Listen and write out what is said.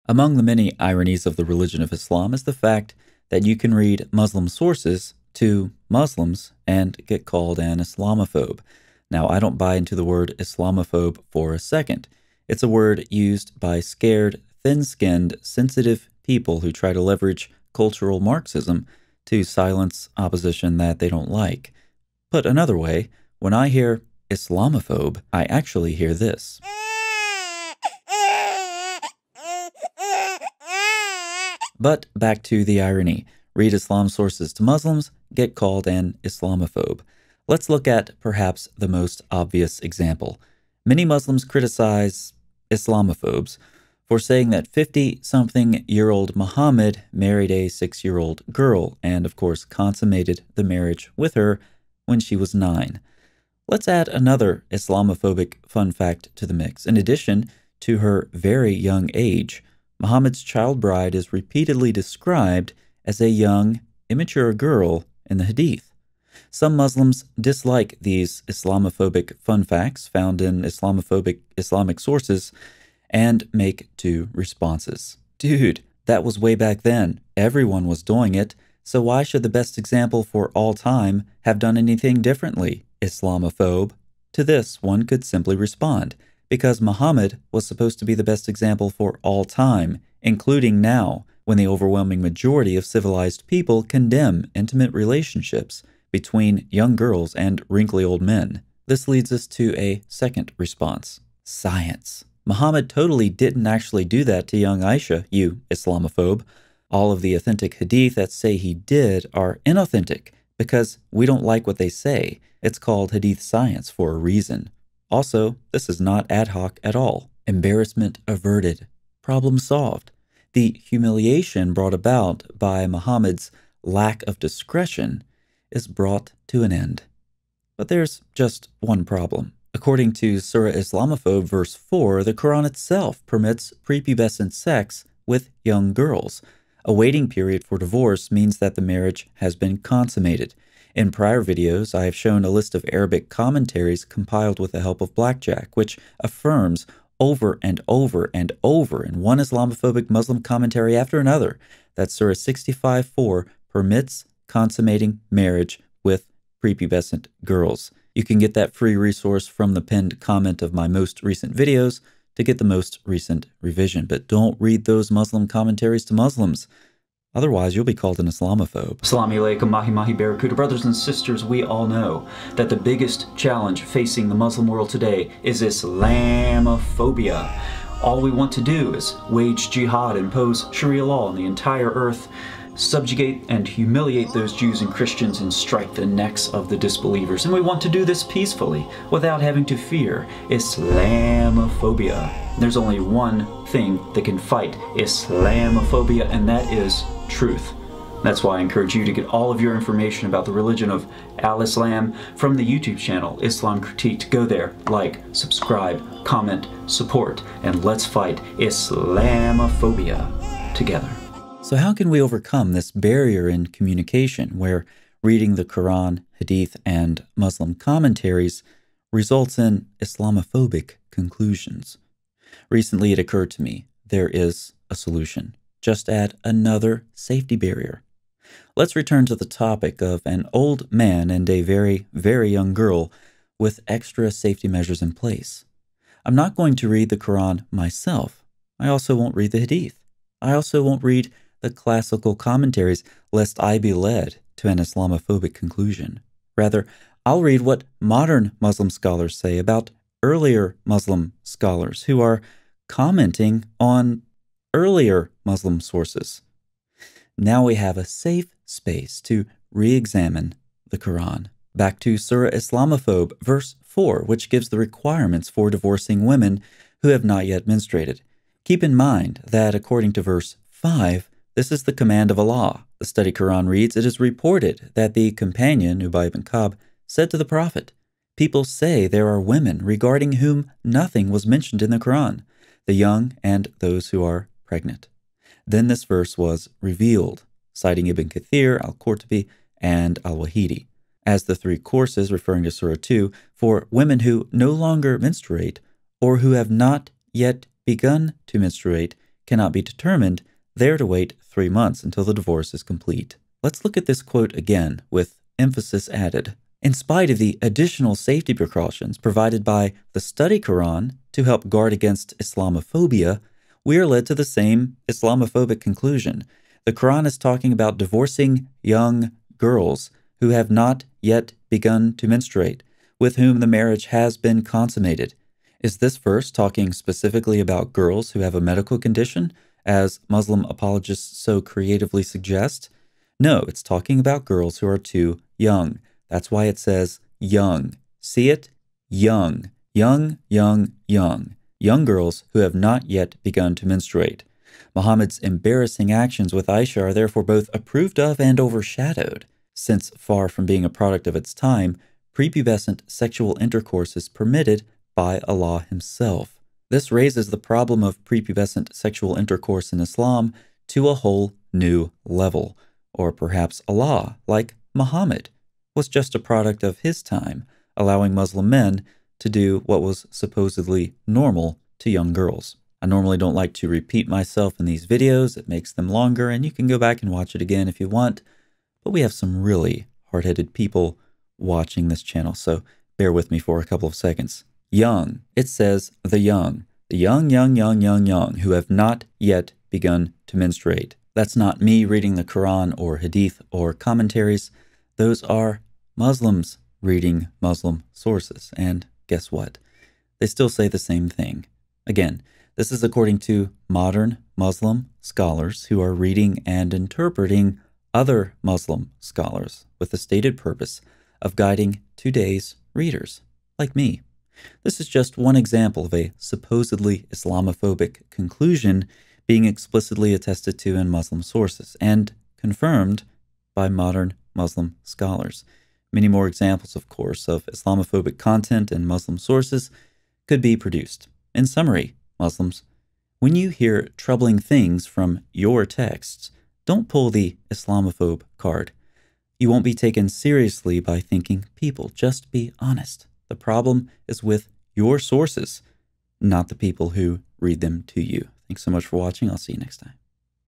Among the many ironies of the religion of Islam is the fact that you can read Muslim sources to Muslims and get called an Islamophobe. Now, I don't buy into the word Islamophobe for a second. It's a word used by scared, thin-skinned, sensitive people who try to leverage cultural Marxism to silence opposition that they don't like. Put another way, when I hear Islamophobe, I actually hear this. But back to the irony. Read Islam sources to Muslims, get called an Islamophobe. Let's look at perhaps the most obvious example. Many Muslims criticize Islamophobes for saying that 50-something-year-old Muhammad married a 6-year-old girl and, of course, consummated the marriage with her when she was 9. Let's add another Islamophobic fun fact to the mix. In addition to her very young age, Muhammad's child bride is repeatedly described as a young, immature girl in the Hadith. Some Muslims dislike these Islamophobic fun facts found in Islamophobic Islamic sources and make two responses. Dude, that was way back then. Everyone was doing it, so why should the best example for all time have done anything differently, Islamophobe? To this, one could simply respond, because Muhammad was supposed to be the best example for all time, including now, when the overwhelming majority of civilized people condemn intimate relationships between young girls and wrinkly old men. This leads us to a second response: science. Muhammad totally didn't actually do that to young Aisha, you Islamophobe. All of the authentic hadith that say he did are inauthentic because we don't like what they say. It's called hadith science for a reason. Also, this is not ad hoc at all. Embarrassment averted. Problem solved. The humiliation brought about by Muhammad's lack of discretion is brought to an end. But there's just one problem. According to Surah Islamophobe verse 4, the Quran itself permits prepubescent sex with young girls. A waiting period for divorce means that the marriage has been consummated. In prior videos, I have shown a list of Arabic commentaries compiled with the help of Blackjack, which affirms over and over and over in one Islamophobic Muslim commentary after another that Surah 65:4 permits consummating marriage with prepubescent girls. You can get that free resource from the pinned comment of my most recent videos to get the most recent revision. But don't read those Muslim commentaries to Muslims. Otherwise, you'll be called an Islamophobe. Assalamu alaikum, mahi mahi barracuda. Brothers and sisters, we all know that the biggest challenge facing the Muslim world today is Islamophobia. All we want to do is wage jihad, impose Sharia law on the entire earth, subjugate and humiliate those Jews and Christians, and strike the necks of the disbelievers. And we want to do this peacefully, without having to fear Islamophobia. There's only one thing that can fight Islamophobia, and that is truth. That's why I encourage you to get all of your information about the religion of Al-Islam from the YouTube channel, Islam Critiqued. Go there, like, subscribe, comment, support, and let's fight Islamophobia together. So how can we overcome this barrier in communication where reading the Quran, Hadith, and Muslim commentaries results in Islamophobic conclusions? Recently it occurred to me, there is a solution. Just add another safety barrier. Let's return to the topic of an old man and a very, very young girl with extra safety measures in place. I'm not going to read the Quran myself. I also won't read the Hadith. I also won't read the classical commentaries, lest I be led to an Islamophobic conclusion. Rather, I'll read what modern Muslim scholars say about earlier Muslim scholars who are commenting on earlier Muslim sources. Now we have a safe space to re-examine the Quran. Back to Surah Islamophobe, verse 4, which gives the requirements for divorcing women who have not yet menstruated. Keep in mind that according to verse 5, this is the command of Allah. The study Quran reads, "It is reported that the companion, Ubay ibn Ka'b, said to the Prophet, 'People say there are women regarding whom nothing was mentioned in the Quran, the young and those who are pregnant.' Then this verse was revealed, citing Ibn Kathir, Al-Qurtubi, and Al-Wahidi as the three courses, referring to Surah 2, for women who no longer menstruate or who have not yet begun to menstruate cannot be determined, they are to wait 3 months until the divorce is complete. Let's look at this quote again with emphasis added. In spite of the additional safety precautions provided by the study Quran to help guard against Islamophobia, we are led to the same Islamophobic conclusion. The Quran is talking about divorcing young girls who have not yet begun to menstruate, with whom the marriage has been consummated. Is this verse talking specifically about girls who have a medical condition, as Muslim apologists so creatively suggest? No, it's talking about girls who are too young. That's why it says young. See it? Young. Young, young, young. Young girls who have not yet begun to menstruate. Muhammad's embarrassing actions with Aisha are therefore both approved of and overshadowed, since far from being a product of its time, prepubescent sexual intercourse is permitted by Allah Himself. This raises the problem of prepubescent sexual intercourse in Islam to a whole new level. Or perhaps Allah, like Muhammad, was just a product of his time, allowing Muslim men to do what was supposedly normal to young girls. I normally don't like to repeat myself in these videos. It makes them longer, and you can go back and watch it again if you want. But we have some really hard-headed people watching this channel, so bear with me for a couple of seconds. Young. It says the young. The young, young, young, young, young, who have not yet begun to menstruate. That's not me reading the Quran or Hadith or commentaries. Those are Muslims reading Muslim sources. And guess what? They still say the same thing. Again, this is according to modern Muslim scholars who are reading and interpreting other Muslim scholars with the stated purpose of guiding today's readers, like me. This is just one example of a supposedly Islamophobic conclusion being explicitly attested to in Muslim sources and confirmed by modern Muslim scholars. Many more examples, of course, of Islamophobic content in Muslim sources could be produced. In summary, Muslims, when you hear troubling things from your texts, don't pull the Islamophobe card. You won't be taken seriously by thinking people. Just be honest. The problem is with your sources, not the people who read them to you. Thanks so much for watching. I'll see you next time.